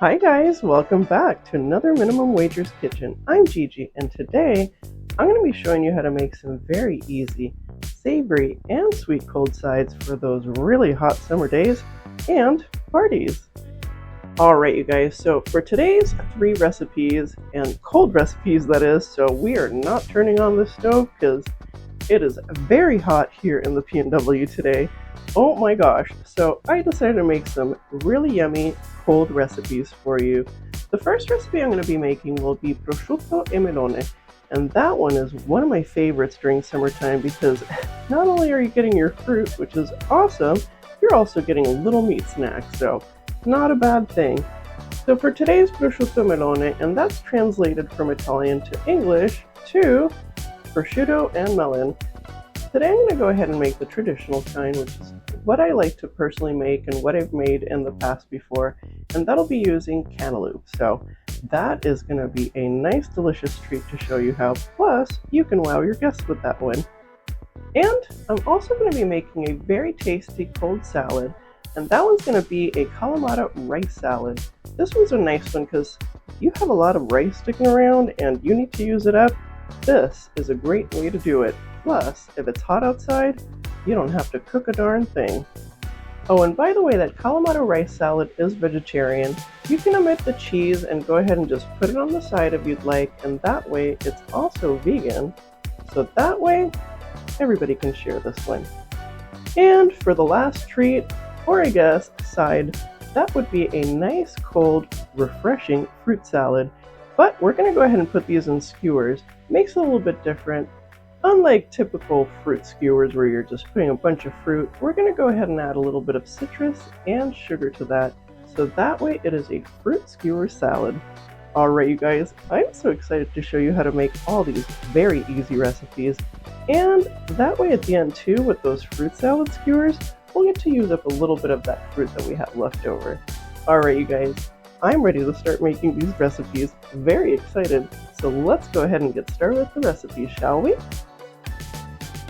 Hi guys, welcome back to another Minimum Wagers Kitchen. I'm Gigi, and today I'm going to be showing you how to make some very easy savory and sweet cold sides for those really hot summer days and parties. Alright you guys, so for today's 3 recipes, and cold recipes that is, so we are not turning on the stove because it is very hot here in the PNW today. Oh my gosh, so I decided to make some really yummy cold recipes for you. The first recipe I'm going to be making will be prosciutto e melone, and that one is one of my favorites during summertime because not only are you getting your fruit, which is awesome, you're also getting a little meat snack, so not a bad thing. So for today's prosciutto melone, and that's translated from Italian to English to prosciutto and melon. Today I'm going to go ahead and make the traditional kind, which is what I like to personally make and what I've made in the past before, and that'll be using cantaloupe. So that is going to be a nice delicious treat to show you how, plus you can wow your guests with that one. And I'm also going to be making a very tasty cold salad, and that one's going to be a Kalamata rice salad. This one's a nice one because you have a lot of rice sticking around and you need to use it up. This is a great way to do it. Plus, if it's hot outside, you don't have to cook a darn thing. Oh, and by the way, that Kalamata rice salad is vegetarian. You can omit the cheese and go ahead and just put it on the side if you'd like, and that way it's also vegan. So that way, everybody can share this one. And for the last treat, or I guess side, that would be a nice, cold, refreshing fruit salad. But we're going to go ahead and put these in skewers. Makes it a little bit different. Unlike typical fruit skewers where you're just putting a bunch of fruit, we're going to go ahead and add a little bit of citrus and sugar to that. So that way it is a fruit skewer salad. Alright you guys, I'm so excited to show you how to make all these very easy recipes. And that way at the end too, with those fruit salad skewers, we'll get to use up a little bit of that fruit that we have left over. Alright you guys, I'm ready to start making these recipes. Very excited. So let's go ahead and get started with the recipes, shall we?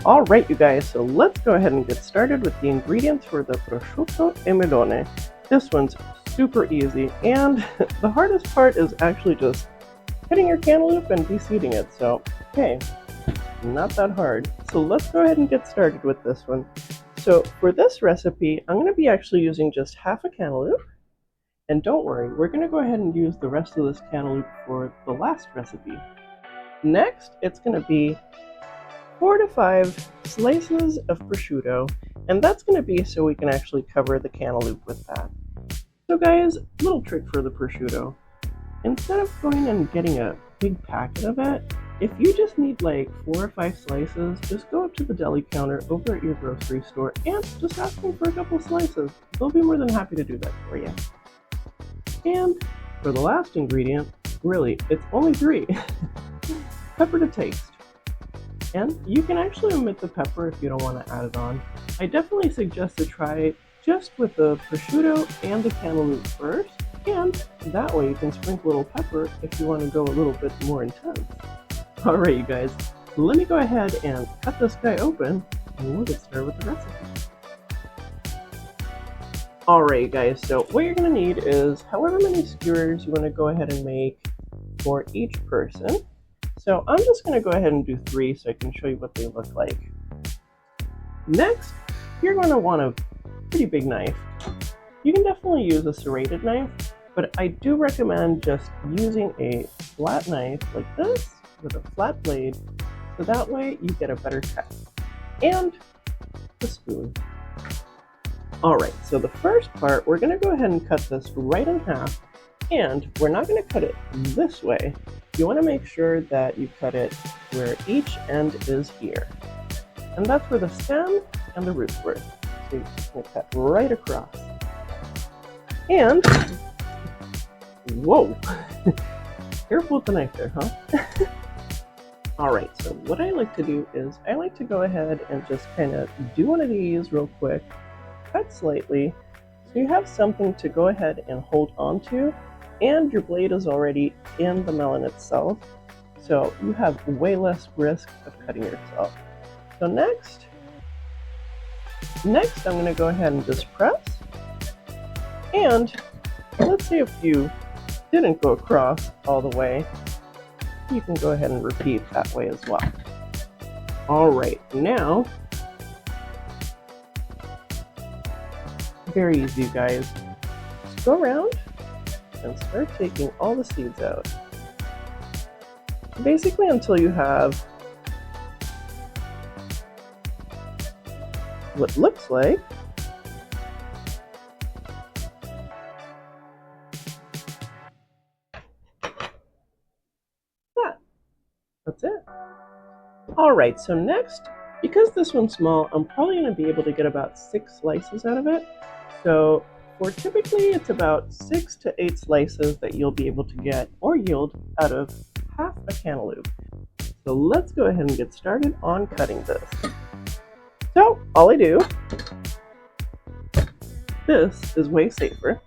Alright you guys, so let's go ahead and get started with the ingredients for the prosciutto e melone. This one's super easy, and the hardest part is actually just cutting your cantaloupe and de-seeding it, so hey, not that hard. So let's go ahead and get started with this one. So for this recipe, I'm going to be actually using just half a cantaloupe, and don't worry, we're going to go ahead and use the rest of this cantaloupe for the last recipe. Next, it's going to be 4 to 5 slices of prosciutto, and that's going to be so we can actually cover the cantaloupe with that. So guys, little trick for the prosciutto. Instead of going and getting a big packet of it, if you just need like 4 or 5 slices, just go up to the deli counter over at your grocery store and just ask them for a couple slices. They'll be more than happy to do that for you. And for the last ingredient, really, it's only 3. Pepper to taste. And you can actually omit the pepper if you don't want to add it on. I definitely suggest to try it just with the prosciutto and the cantaloupe first, and that way you can sprinkle a little pepper if you want to go a little bit more intense. Alright you guys, let me go ahead and cut this guy open and we'll get started with the recipe. Alright you guys, so what you're going to need is however many skewers you want to go ahead and make for each person. So I'm just going to go ahead and do 3 so I can show you what they look like. Next, you're going to want a pretty big knife. You can definitely use a serrated knife, but I do recommend just using a flat knife like this with a flat blade, so that way you get a better cut. And a spoon. Alright, so the first part, we're going to go ahead and cut this right in half, and we're not going to cut it this way. You want to make sure that you cut it where each end is here. And that's where the stem and the roots were. So you're just going to cut right across. And, whoa, careful with the knife there, huh? Alright, so what I like to do is I like to go ahead and just kind of do one of these real quick, cut slightly, so you have something to go ahead and hold on to, and your blade is already in the melon itself, so you have way less risk of cutting yourself. So next I'm going to go ahead and just press, and let's say a few didn't go across all the way, you can go ahead and repeat that way as well. All right, now, very easy, you guys. Just go around and start taking all the seeds out. Basically until you have what looks like that. That's it. All right, so next, because this one's small, I'm probably going to be able to get about 6 slices out of it. So for typically it's about 6 to 8 slices that you'll be able to get or yield out of half a cantaloupe. So let's go ahead and get started on cutting this. So all I do, this is way safer.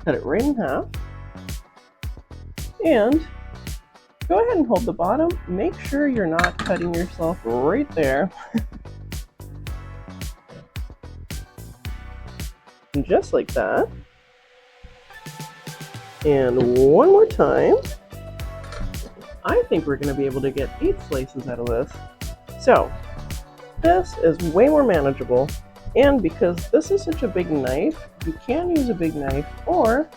Cut it right in half. And go ahead and hold the bottom. Make sure you're not cutting yourself right there. And just like that. And one more time. I think we're going to be able to get 8 slices out of this. So this is way more manageable. And because this is such a big knife, you can use a big knife, or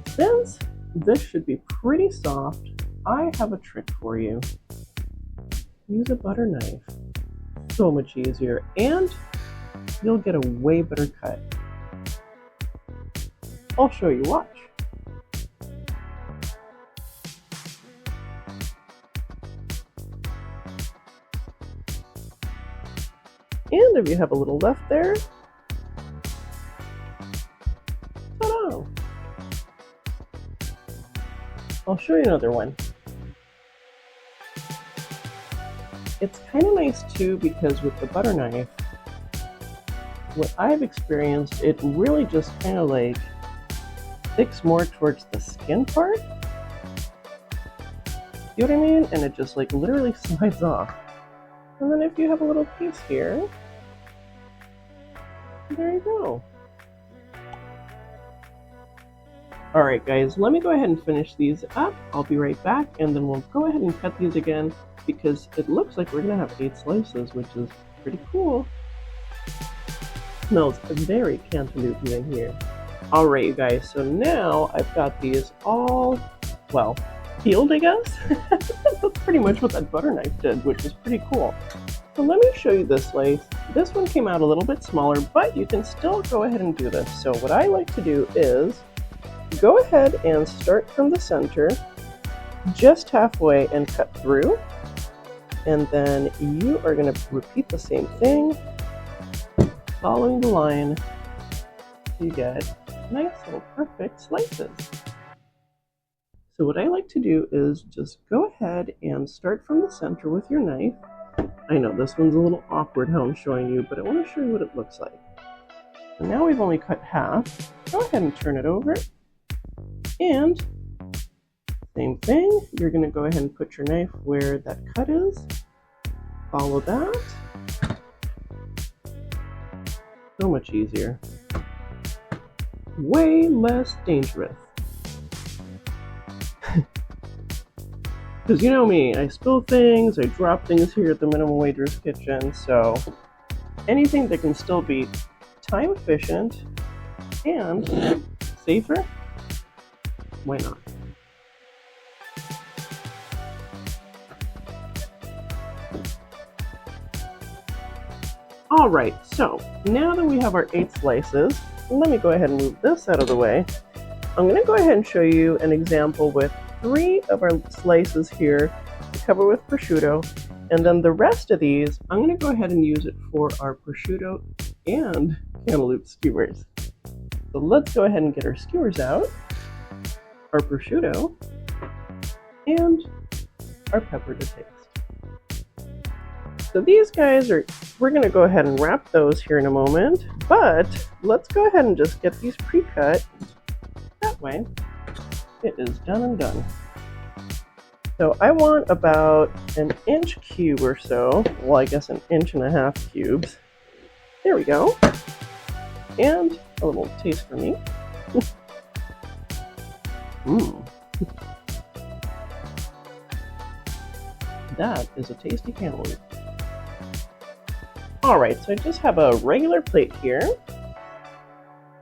since this should be pretty soft, I have a trick for you. Use a butter knife. So much easier, and you'll get a way better cut. I'll show you, watch. And if you have a little left there, ta-da! I'll show you another one. It's kind of nice too because with the butter knife, what I've experienced, it really just kind of like sticks more towards the skin part. You know what I mean? And it just like literally slides off. And then if you have a little piece here, there you go. Alright guys, let me go ahead and finish these up. I'll be right back, and then we'll go ahead and cut these again because it looks like we're going to have 8 slices, which is pretty cool. Smells very cantaloupe in here. Alright you guys, so now I've got these all, well, peeled I guess? That's pretty much what that butter knife did, which is pretty cool. So let me show you this slice. This one came out a little bit smaller, but you can still go ahead and do this. So what I like to do is go ahead and start from the center, just halfway, and cut through. And then you are going to repeat the same thing, following the line, so you get nice little perfect slices. So what I like to do is just go ahead and start from the center with your knife. I know this one's a little awkward how I'm showing you, but I want to show you what it looks like. And now we've only cut half. Go ahead and turn it over. And same thing, you're going to go ahead and put your knife where that cut is. Follow that. So much easier. Way less dangerous. Because you know me, I spill things, I drop things here at the Minimum Wager's Kitchen, so anything that can still be time efficient and safer, why not? Alright, so now that we have our 8 slices, let me go ahead and move this out of the way. I'm going to go ahead and show you an example with 3 of our slices here to cover with prosciutto, and then the rest of these, I'm going to go ahead and use it for our prosciutto and cantaloupe skewers. So let's go ahead and get our skewers out, our prosciutto, and our pepper to taste. So these guys we're going to go ahead and wrap those here in a moment, but let's go ahead and just get these pre-cut. That way, it is done and done. So I want about an inch cube or so, well I guess an inch and a half cubes. There we go. And a little taste for me. Mmm. That is a tasty cantaloupe. Alright, so I just have a regular plate here.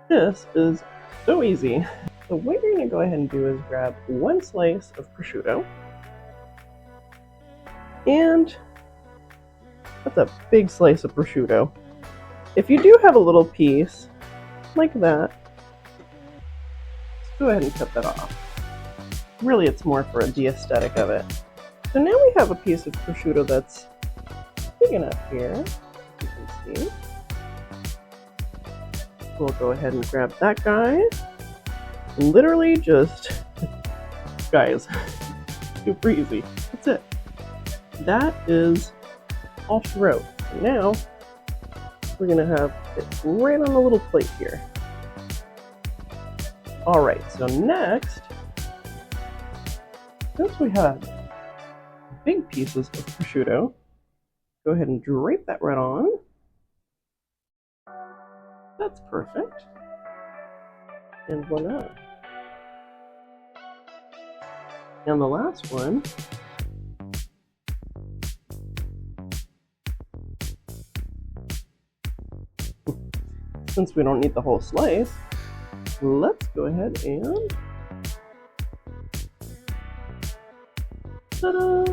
This is so easy. So what you're going to go ahead and do is grab one slice of prosciutto. And that's a big slice of prosciutto. If you do have a little piece like that, just go ahead and cut that off. Really, it's more for the aesthetic of it. So now we have a piece of prosciutto that's big enough here, as you can see. We'll go ahead and grab that guy. Literally just, guys, super easy. That's it. That is all she wrote. And now we're gonna have it right on the little plate here. All right, so next, since we have big pieces of prosciutto, go ahead and drape that right on. That's perfect. And voila. And the last one, since we don't need the whole slice, let's go ahead and ta-da!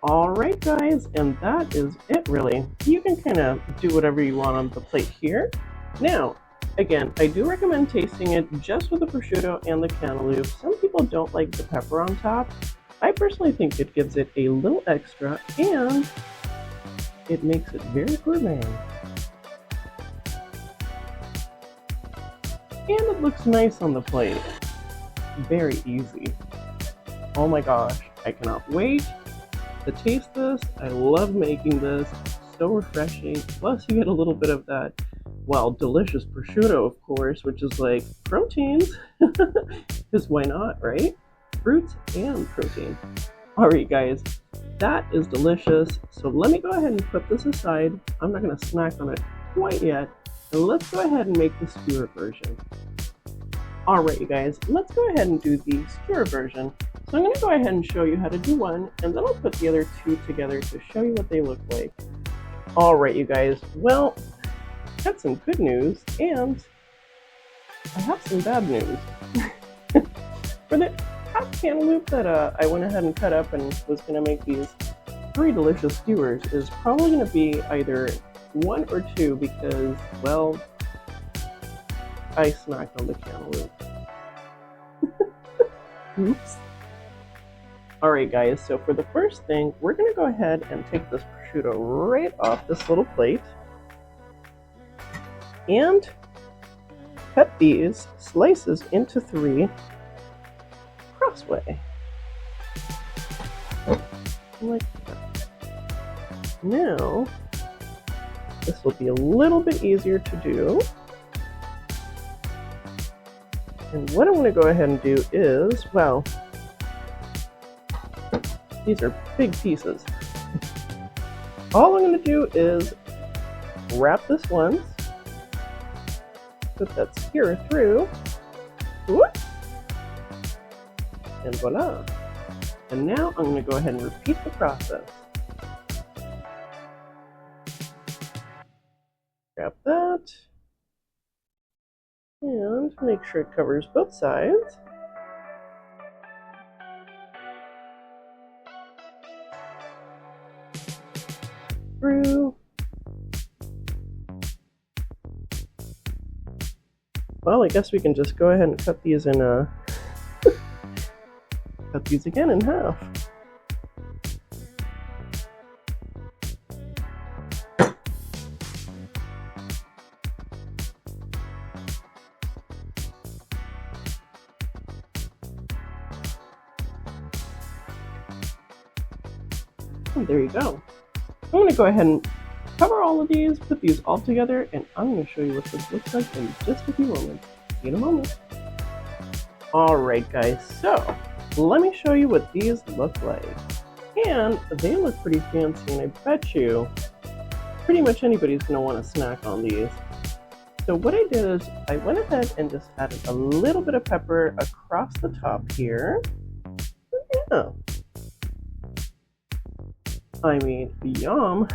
Alright guys, and that is it really. You can kind of do whatever you want on the plate here. Now, again, I do recommend tasting it just with the prosciutto and the cantaloupe. Some people don't like the pepper on top. I personally think it gives it a little extra and it makes it very gourmet. And it looks nice on the plate. Very easy. Oh my gosh, I cannot wait to taste this. I love making this. So refreshing. Plus you get a little bit of that, well, delicious prosciutto, of course, which is like proteins. Because why not, right? Fruits and protein. Alright guys, that is delicious. So let me go ahead and put this aside. I'm not going to snack on it quite yet. And let's go ahead and make the skewer version. Alright you guys, let's go ahead and do the skewer version. So I'm going to go ahead and show you how to do one, and then I'll put the other two together to show you what they look like. Alright you guys, well, I got some good news, and I have some bad news. For the half cantaloupe that I went ahead and cut up and was going to make these 3 delicious skewers is probably going to be either 1 or 2 because, well, I snacked on the cantaloupe. Oops. Alright guys, so for the first thing, we're going to go ahead and take this prosciutto right off this little plate and cut these slices into 3 crossway. Like that. Now, this will be a little bit easier to do. And what I'm going to go ahead and do is, well, these are big pieces. All I'm going to do is wrap this once, put that skewer through, whoop, and voila. And now I'm going to go ahead and repeat the process. Grab that, and make sure it covers both sides. Through. Well, I guess we can just go ahead and cut these in cut these again in half. And there you go. I'm going to go ahead and cover all of these, put these all together, and I'm going to show you what this looks like in just a few moments. See you in a moment. Alright guys, so let me show you what these look like. And they look pretty fancy, and I bet you pretty much anybody's going to want to snack on these. So what I did is I went ahead and just added a little bit of pepper across the top here. Yeah. I mean, yum.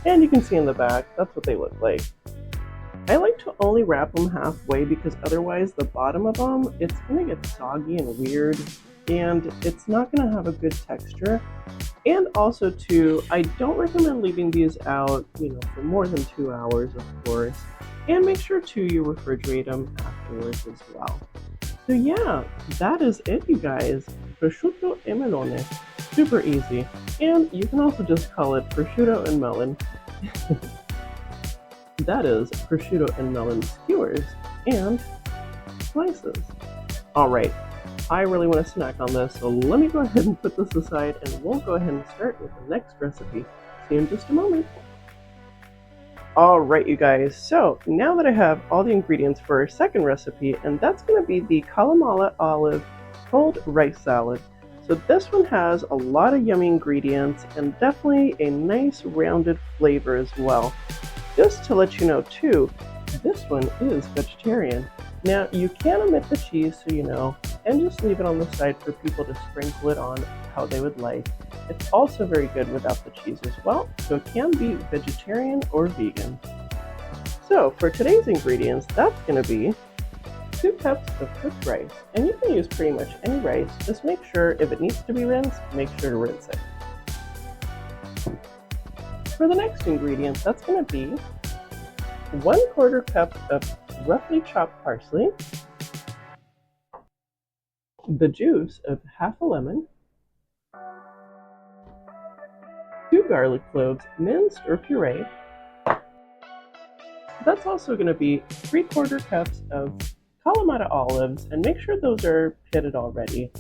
And you can see in the back, that's what they look like. I like to only wrap them halfway because otherwise the bottom of them, it's going to get soggy and weird, and it's not going to have a good texture. And also too, I don't recommend leaving these out, for more than 2 hours, of course. And make sure too you refrigerate them afterwards as well. So yeah, that is it, you guys. Prosciutto e melone. Super easy. And you can also just call it prosciutto and melon. That is prosciutto and melon skewers and slices. Alright, I really want to snack on this, so let me go ahead and put this aside and we'll go ahead and start with the next recipe. See you in just a moment. Alright, you guys, so now that I have all the ingredients for our second recipe, and that's going to be the Kalamata olive cold rice salad. So this one has a lot of yummy ingredients and definitely a nice rounded flavor as well. Just to let you know too, this one is vegetarian. Now you can omit the cheese, so you know, and just leave it on the side for people to sprinkle it on how they would like. It's also very good without the cheese as well, so it can be vegetarian or vegan. So for today's ingredients, that's going to be 2 cups of cooked rice, and you can use pretty much any rice. Just make sure if it needs to be rinsed, make sure to rinse it. For the next ingredient, that's going to be 1/4 cup of roughly chopped parsley, the juice of half a lemon, 2 garlic cloves minced or pureed. That's also going to be 3/4 cups of Kalamata olives, and make sure those are pitted already.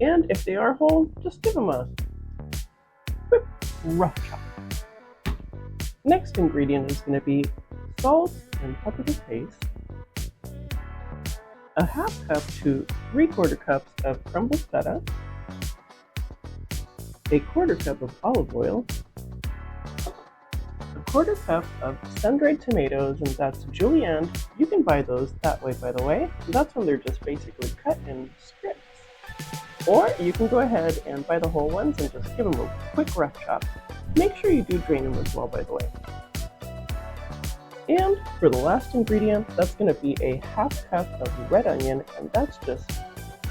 And if they are whole, just give them a quick rough chop. Next ingredient is going to be salt and pepper to taste, a 1/2 cup to 3/4 cups of crumbled feta, a 1/4 cup of olive oil, a 1/4 cup of sun-dried tomatoes, and that's julienne. You can buy those that way, by the way. That's when they're just basically cut in strips. Or you can go ahead and buy the whole ones and just give them a quick rough chop. Make sure you do drain them as well, by the way. And for the last ingredient, that's going to be a 1/2 cup of red onion, and that's just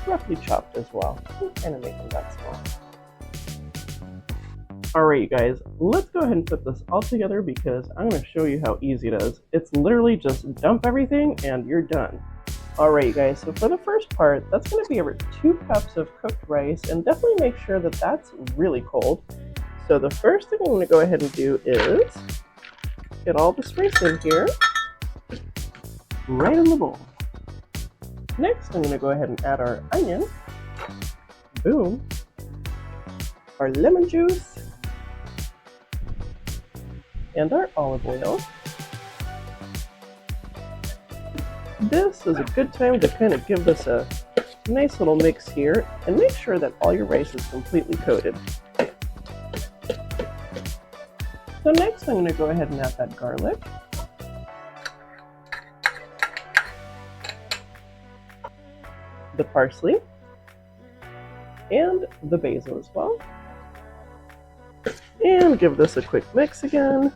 roughly chopped as well. Kind of make them that small. Alright, you guys, let's go ahead and put this all together because I'm going to show you how easy it is. It's literally just dump everything and you're done. Alright, you guys, so for the first part, that's going to be over 2 cups of cooked rice, and definitely make sure that that's really cold. So the first thing I'm going to go ahead and do is get all this rice in here, right in the bowl. Next, I'm going to go ahead and add our onion, boom, our lemon juice, and our olive oil. This is a good time to kind of give this a nice little mix here, and make sure that all your rice is completely coated. So next I'm going to go ahead and add that garlic, the parsley, and the basil as well. And give this a quick mix again.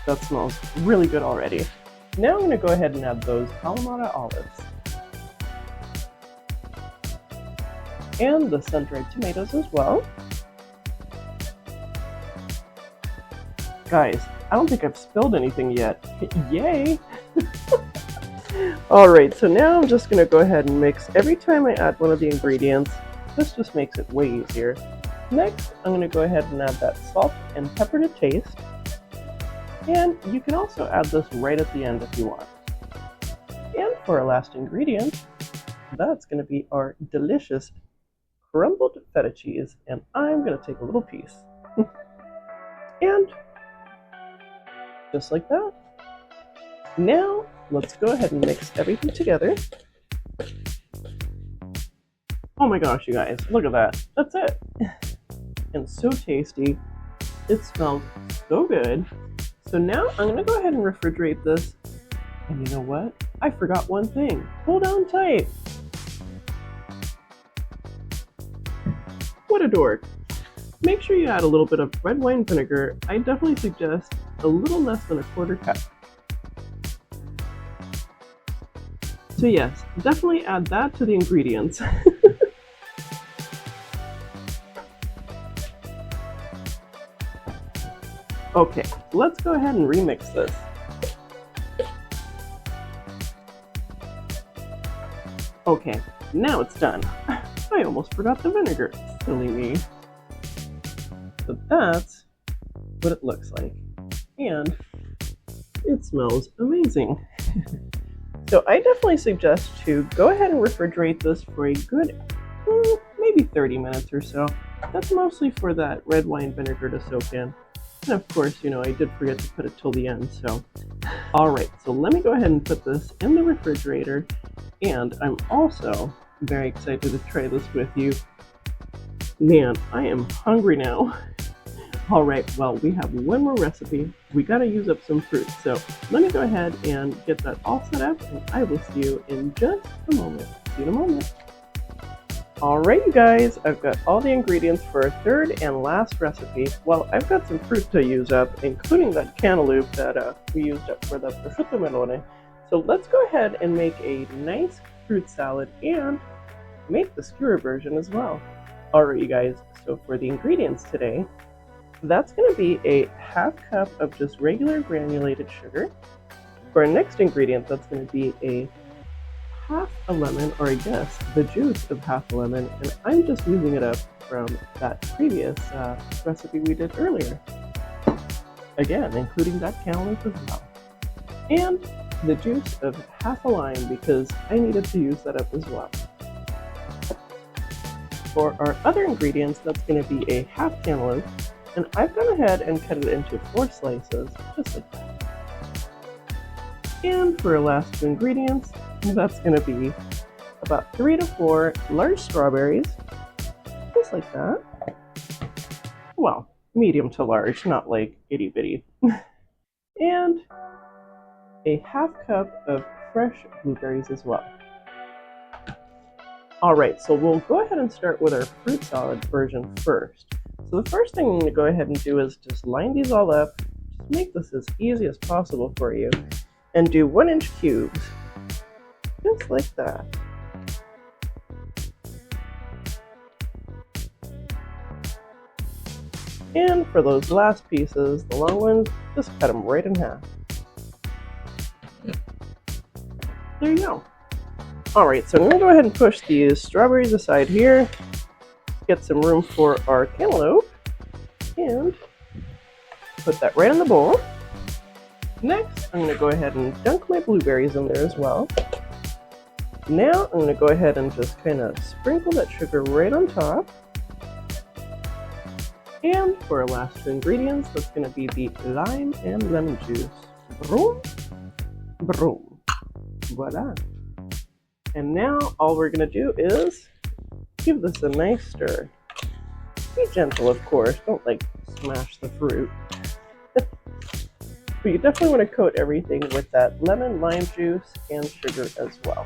That smells really good already. Now I'm going to go ahead and add those Kalamata olives. And the sun-dried tomatoes as well. Guys, I don't think I've spilled anything yet. Yay! Alright, so now I'm just going to go ahead and mix every time I add one of the ingredients. This just makes it way easier. Next, I'm going to go ahead and add that salt and pepper to taste. And you can also add this right at the end if you want. And for our last ingredient, that's going to be our delicious crumbled feta cheese, and I'm going to take a little piece. And just like that. Now, let's go ahead and mix everything together. Oh my gosh, you guys, look at that. That's it. And so tasty. It smells so good. So now I'm gonna go ahead and refrigerate this. And you know what? I forgot one thing. Hold on tight. What a dork. Make sure you add a little bit of red wine vinegar. I definitely suggest a little less than a quarter cup. So yes, definitely add that to the ingredients. Okay, let's go ahead and remix this. Okay, now it's done. I almost forgot the vinegar. Silly me. So that's what it looks like. And it smells amazing. So I definitely suggest to go ahead and refrigerate this for a good, maybe 30 minutes or so. That's mostly for that red wine vinegar to soak in. And of course, you know, I did forget to put it till the end, so. Alright, so let me go ahead and put this in the refrigerator. And I'm also very excited to try this with you. Man, I am hungry now. Alright, well, we have one more recipe. We gotta use up some fruit, so let me go ahead and get that all set up, and I will see you in just a moment. See you in a moment. Alright, you guys, I've got all the ingredients for our third and last recipe. Well, I've got some fruit to use up, including that cantaloupe that we used up for the Prosciutto melone. So let's go ahead and make a nice fruit salad and make the skewer version as well. Alright, you guys, so for the ingredients today, that's going to be a half cup of just regular granulated sugar. For our next ingredient, that's going to be a half a lemon, or I guess the juice of half a lemon, and I'm just using it up from that previous recipe we did earlier. Again, including that cantaloupe as well. And the juice of half a lime, because I needed to use that up as well. For our other ingredients, that's going to be a half cantaloupe, and I've gone ahead and cut it into 4 slices, just like that. And for our last 2 ingredients, that's going to be about 3 to 4 large strawberries, just like that. Well, medium to large, not like itty bitty. And a half cup of fresh blueberries as well. Alright, so we'll go ahead and start with our fruit salad version first. So the first thing I'm going to go ahead and do is just line these all up, just make this as easy as possible for you, and do 1-inch cubes, just like that. And for those last pieces, the long ones, just cut them right in half. There you go. Alright, so I'm going to go ahead and push these strawberries aside here, get some room for our cantaloupe, and put that right in the bowl. Next, I'm going to go ahead and dunk my blueberries in there as well. Now I'm going to go ahead and just kind of sprinkle that sugar right on top. And for our last 2 ingredients, that's going to be the lime and lemon juice. Vroom, vroom. Voila. And now all we're going to do is give this a nice stir. Be gentle, of course. Don't like smash the fruit. But you definitely want to coat everything with that lemon, lime juice, and sugar as well.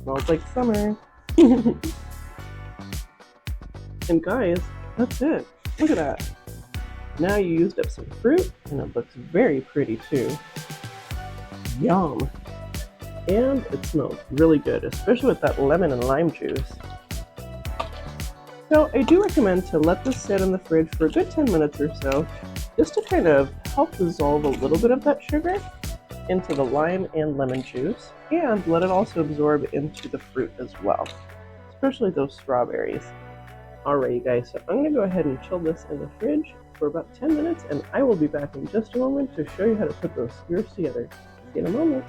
Smells like summer. And guys, that's it. Look at that. Now you used up some fruit, and it looks very pretty too. Yum! And it smells really good, especially with that lemon and lime juice. So I do recommend to let this sit in the fridge for a good 10 minutes or so, just to kind of help dissolve a little bit of that sugar into the lime and lemon juice, and let it also absorb into the fruit as well, especially those strawberries. Alright, you guys, so I'm going to go ahead and chill this in the fridge for about 10 minutes, and I will be back in just a moment to show you how to put those skewers together. See you in a moment.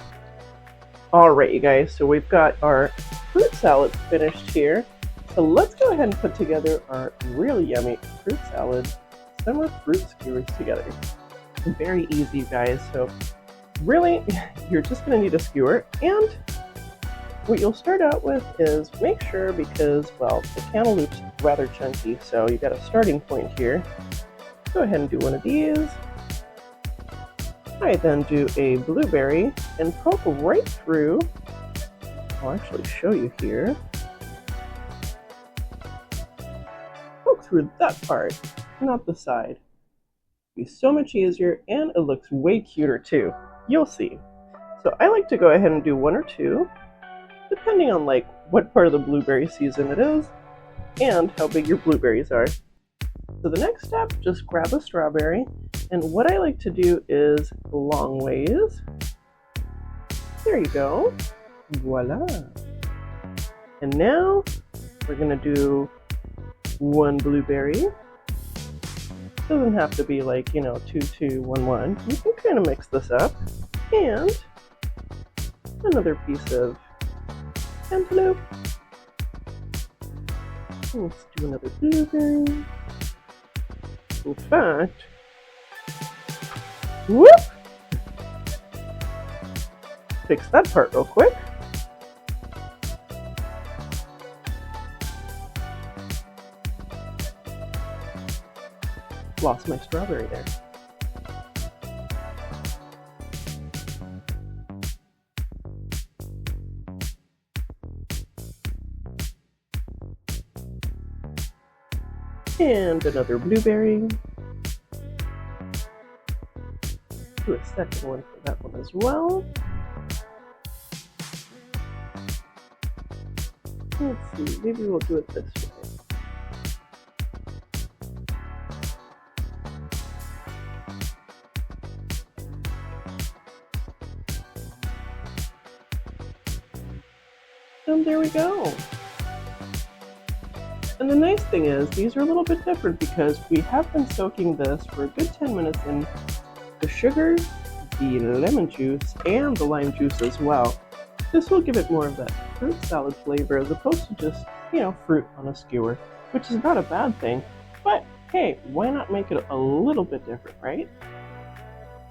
Alright, you guys, so we've got our fruit salad finished here. So let's go ahead and put together our really yummy fruit salad, summer fruit skewers together. Very easy, you guys. So Really, you're just going to need a skewer, and what you'll start out with is make sure, because, well, the cantaloupe's rather chunky, so you got a starting point here. Go ahead and do one of these. I then do a blueberry and poke right through. I'll actually show you here. Poke through that part, not the side. It'll be so much easier, and it looks way cuter too. You'll see. So I like to go ahead and do one or two, depending on like what part of the blueberry season it is and how big your blueberries are. So the next step, just grab a strawberry, and what I like to do is long ways. There you go. Voila. And now we're gonna do one blueberry. Doesn't have to be like, 2, 2, 1, 1. You can kind of mix this up. And another piece of cantaloupe. Let's do another blueberry. In fact, whoop! Fix that part real quick. Lost my strawberry there. And another blueberry. Do a second one for that one as well. Let's see, maybe we'll do it this way. And there we go. And the nice thing is, these are a little bit different because we have been soaking this for a good 10 minutes in the sugar, the lemon juice, and the lime juice as well. This will give it more of that fruit salad flavor as opposed to just, fruit on a skewer, which is not a bad thing. But hey, why not make it a little bit different, right?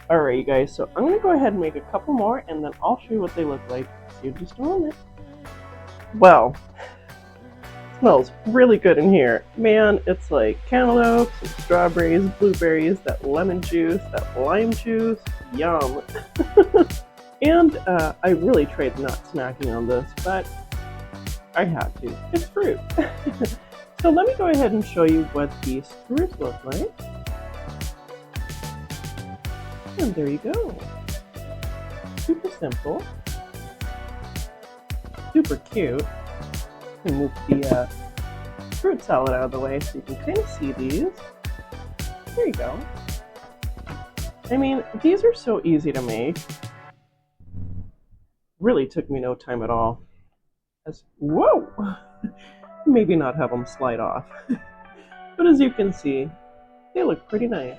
Alright, you guys, so I'm going to go ahead and make a couple more, and then I'll show you what they look like. See you in just a moment. Well, it smells really good in here. Man, it's like cantaloupe, some strawberries, blueberries, that lemon juice, that lime juice. Yum. And I really tried not snacking on this, but I had to. It's fruit. So let me go ahead and show you what the skewers look like. And there you go. Super simple. Super cute. And move the fruit salad out of the way so you can kind of see these. There you go. I mean, these are so easy to make. Really took me no time at all. Whoa! Maybe not have them slide off. But as you can see, they look pretty nice.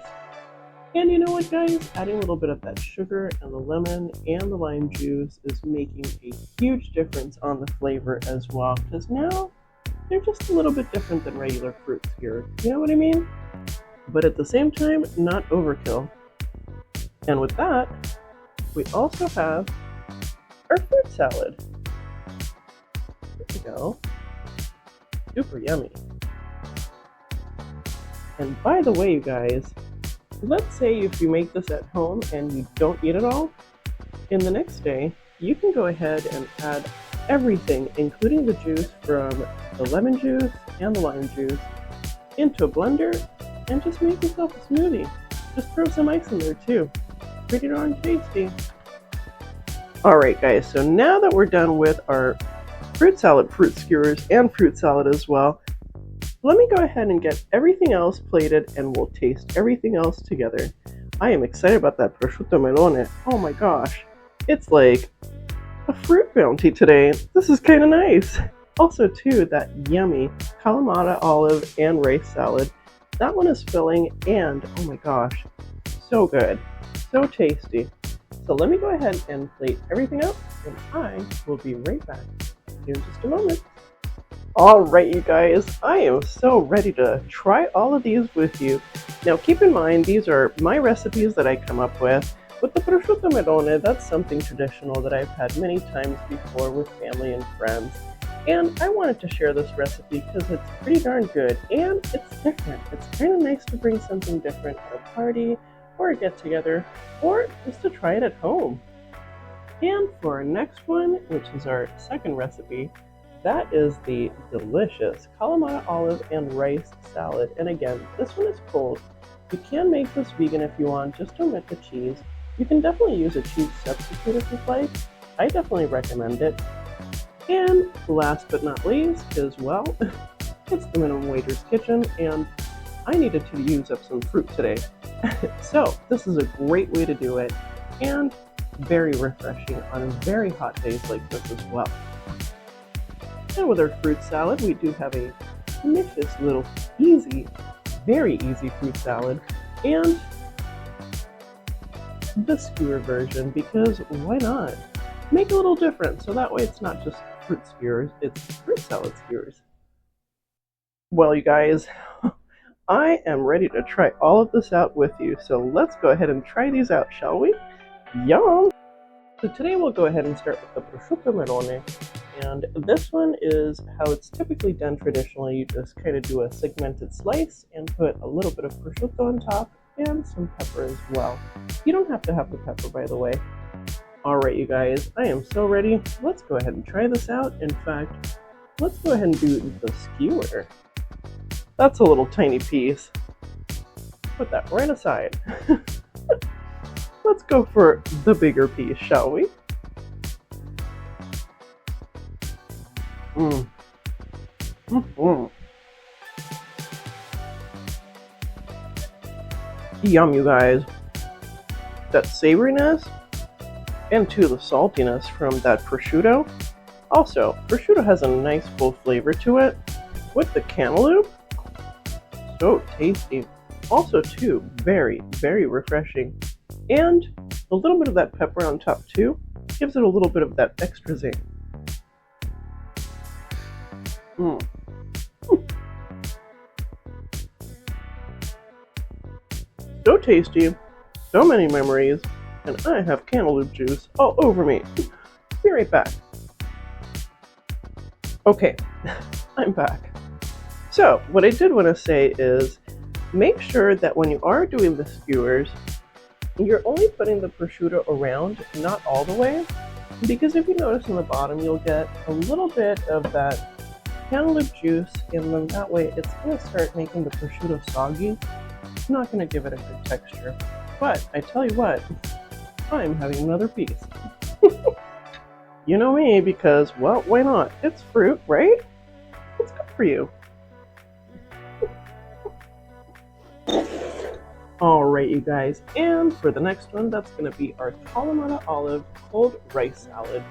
And you know what, guys? Adding a little bit of that sugar and the lemon and the lime juice is making a huge difference on the flavor as well, because now they're just a little bit different than regular fruits here. You know what I mean? But at the same time, not overkill. And with that, we also have our fruit salad. There we go. Super yummy. And by the way, you guys, let's say if you make this at home and you don't eat it all, in the next day, you can go ahead and add everything, including the juice from the lemon juice and the lime juice, into a blender and just make yourself a smoothie. Just throw some ice in there too. Pretty darn tasty. Alright guys, so now that we're done with our fruit salad, fruit skewers, and fruit salad as well, let me go ahead and get everything else plated and we'll taste everything else together. I am excited about that prosciutto melone. Oh my gosh, it's like a fruit bounty today. This is kind of nice. Also too, that yummy Kalamata olive and rice salad. That one is filling and oh my gosh, so good, so tasty. So let me go ahead and plate everything up and I will be right back in just a moment. Alright you guys, I am so ready to try all of these with you. Now keep in mind, these are my recipes that I come up with. With the prosciutto melone, that's something traditional that I've had many times before with family and friends. And I wanted to share this recipe because it's pretty darn good and it's different. It's kind of nice to bring something different at a party or a get together or just to try it at home. And for our next one, which is our second recipe, that is the delicious Kalamata olive and rice salad. And again, this one is cold. You can make this vegan if you want, just omit the cheese. You can definitely use a cheese substitute if you'd like. I definitely recommend it. And last but not least is, well, it's the Minimum Wager's kitchen, and I needed to use up some fruit today. So this is a great way to do it, and very refreshing on very hot days like this as well. And with our fruit salad, we do have a delicious little easy, very easy fruit salad, and the skewer version, because why not? Make it a little different, so that way it's not just fruit skewers, it's fruit salad skewers. Well, you guys, I am ready to try all of this out with you, so let's go ahead and try these out, shall we? Yum! So today we'll go ahead and start with the prosciutto melone, and this one is how it's typically done traditionally. You just kind of do a segmented slice and put a little bit of prosciutto on top and some pepper as well. You don't have to have the pepper, by the way. Alright, you guys, I am so ready. Let's go ahead and try this out. In fact, let's go ahead and do the skewer. That's a little tiny piece. Put that right aside. Let's go for the bigger piece, shall we? Yum, you guys. That savoriness and to the saltiness from that prosciutto. Also, prosciutto has a nice full flavor to it with the cantaloupe. So tasty. Also too, very, very refreshing. And a little bit of that pepper on top too gives it a little bit of that extra zing. So tasty, so many memories, and I have cantaloupe juice all over me. Be right back. Okay, I'm back. So, what I did want to say is, make sure that when you are doing the skewers, you're only putting the prosciutto around, not all the way, because if you notice in the bottom, you'll get a little bit of that cantaloupe juice, and then that way it's going to start making the prosciutto soggy. It's not going to give it a good texture. But I tell you what, I'm having another piece. You know me, because, well, why not? It's fruit, right? It's good for you. Alright, you guys, and for the next one, that's going to be our Kalamata olive cold rice salad.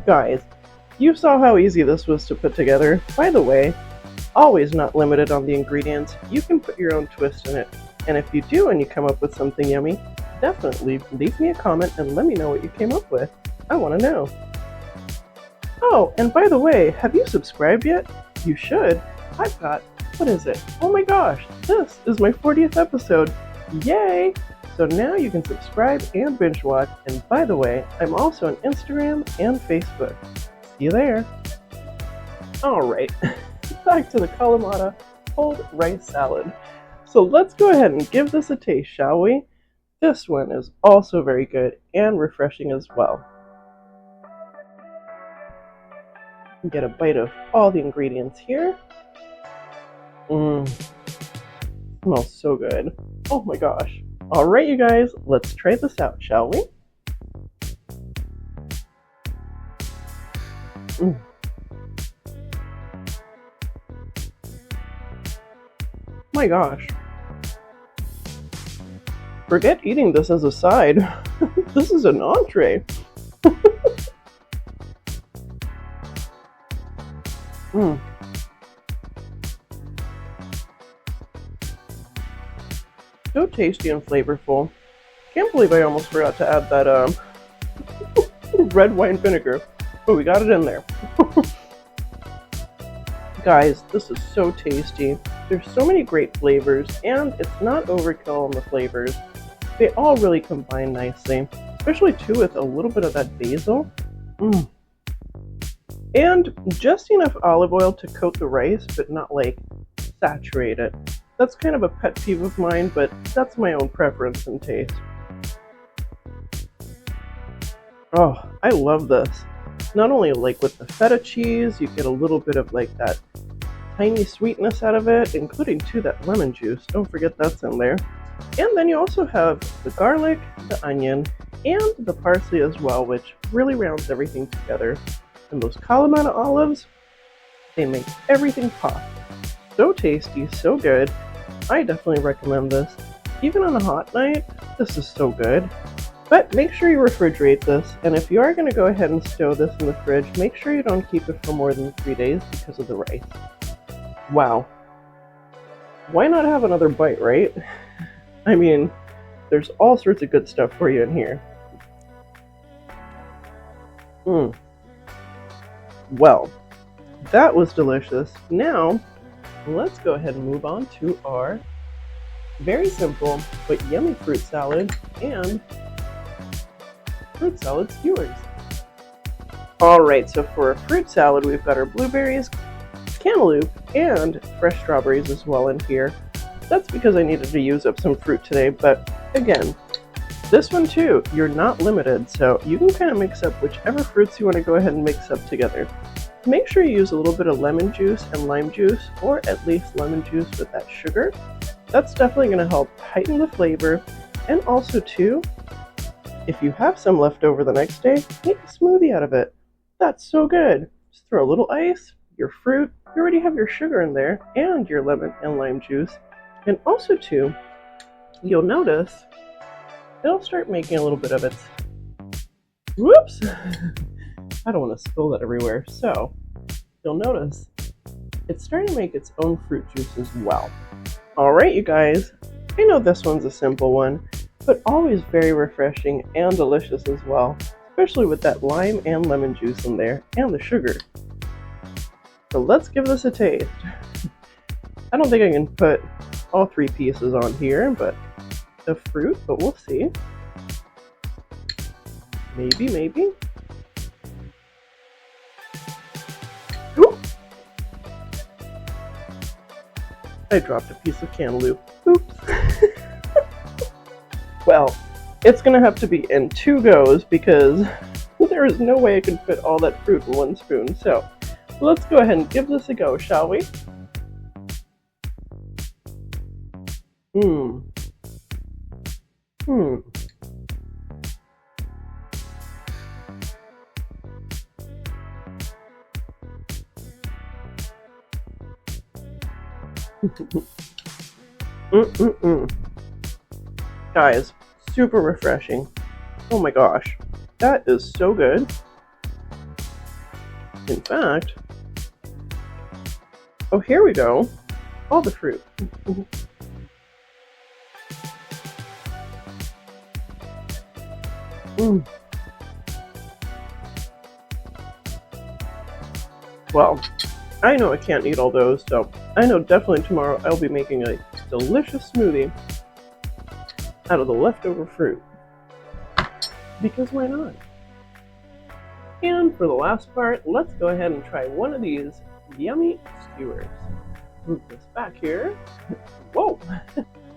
Guys, you saw how easy this was to put together. By the way, always not limited on the ingredients. You can put your own twist in it. And if you do and you come up with something yummy, definitely leave me a comment and let me know what you came up with. I want to know. Oh, and by the way, have you subscribed yet? You should. I've got, what is it? Oh my gosh, this is my 40th episode. Yay! So now you can subscribe and binge watch. And by the way, I'm also on Instagram and Facebook. See you there. Alright, back to the Kalamata cold rice salad. So let's go ahead and give this a taste, shall we? This one is also very good and refreshing as well. Get a bite of all the ingredients here. Smells so good. Oh my gosh. Alright, you guys, let's try this out, shall we? My gosh. Forget eating this as a side. This is an entree. So tasty and flavorful. Can't believe I almost forgot to add that red wine vinegar, but we got it in there. Guys, this is so tasty. There's so many great flavors, and it's not overkill on the flavors. They all really combine nicely, especially too with a little bit of that basil. Mm. And just enough olive oil to coat the rice, but not like saturate it. That's kind of a pet peeve of mine, but that's my own preference and taste. Oh, I love this. Not only like with the feta cheese, you get a little bit of like that tiny sweetness out of it, including too that lemon juice. Don't forget that's in there. And then you also have the garlic, the onion, and the parsley as well, which really rounds everything together. And those Kalamata olives, they make everything pop. So tasty, so good. I definitely recommend this. Even on a hot night, this is so good. But make sure you refrigerate this, and if you are going to go ahead and stow this in the fridge, make sure you don't keep it for more than 3 days because of the rice. Wow. Why not have another bite, right? I mean, there's all sorts of good stuff for you in here. Well, that was delicious. Now, let's go ahead and move on to our very simple but yummy fruit salad and fruit salad skewers. Alright, so for a fruit salad, we've got our blueberries, cantaloupe, and fresh strawberries as well in here. That's because I needed to use up some fruit today, but again, this one too, you're not limited, so you can kind of mix up whichever fruits you want to go ahead and mix up together. Make sure you use a little bit of lemon juice and lime juice, or at least lemon juice with that sugar. That's definitely going to help heighten the flavor, and also too, if you have some left over the next day, make a smoothie out of it. That's so good. Just throw a little ice, your fruit, you already have your sugar in there, and your lemon and lime juice. And also too, you'll notice it'll start making a little bit of its, whoops, I don't want to spill that everywhere. So you'll notice it's starting to make its own fruit juice as well. All right, you guys, I know this one's a simple one, but always very refreshing and delicious as well, especially with that lime and lemon juice in there and the sugar. So let's give this a taste. I don't think I can put all 3 pieces on here, but the fruit, but we'll see. Maybe. Ooh. I dropped a piece of cantaloupe. Oops. Well, it's gonna have to be in 2 goes because there is no way I can fit all that fruit in 1 spoon. So let's go ahead and give this a go, shall we? Guys, super refreshing. Oh my gosh, that is so good. In fact, oh, here we go. All the fruit. Well, I know I can't eat all those, so I know definitely tomorrow I'll be making a delicious smoothie out of the leftover fruit. Because why not? And for the last part, let's go ahead and try one of these yummy skewers. Move this back here. Whoa!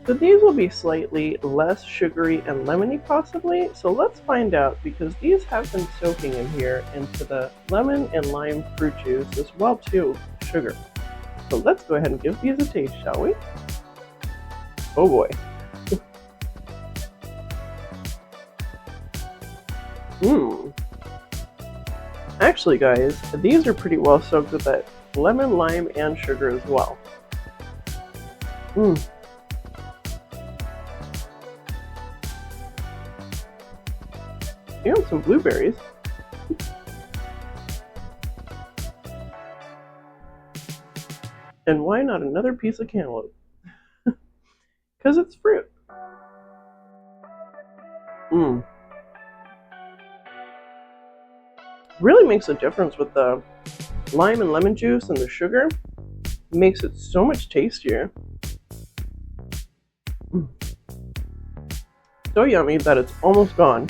So these will be slightly less sugary and lemony possibly, so let's find out because these have been soaking in here into the lemon and lime fruit juice as well too, sugar. So let's go ahead and give these a taste, shall we? Oh boy. Actually guys, these are pretty well soaked with that lemon, lime, and sugar as well. And some blueberries. And why not another piece of cantaloupe? Because it's fruit. Really makes a difference with the lime and lemon juice and the sugar. Makes it so much tastier. So yummy that it's almost gone.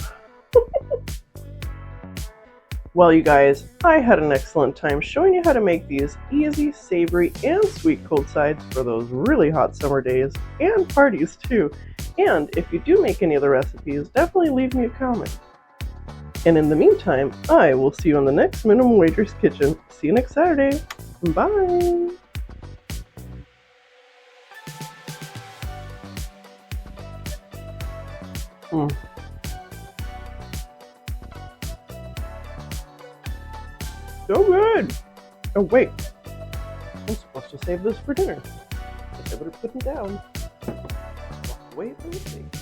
Well, you guys, I had an excellent time showing you how to make these easy, savory, and sweet cold sides for those really hot summer days and parties too. And if you do make any of the recipes, definitely leave me a comment. And in the meantime, I will see you on the next Minimum Wager's Kitchen. See you next Saturday. Bye! Mm. So good! Oh wait, I'm supposed to save this for dinner. Guess I better put it down. Walk away from the plate.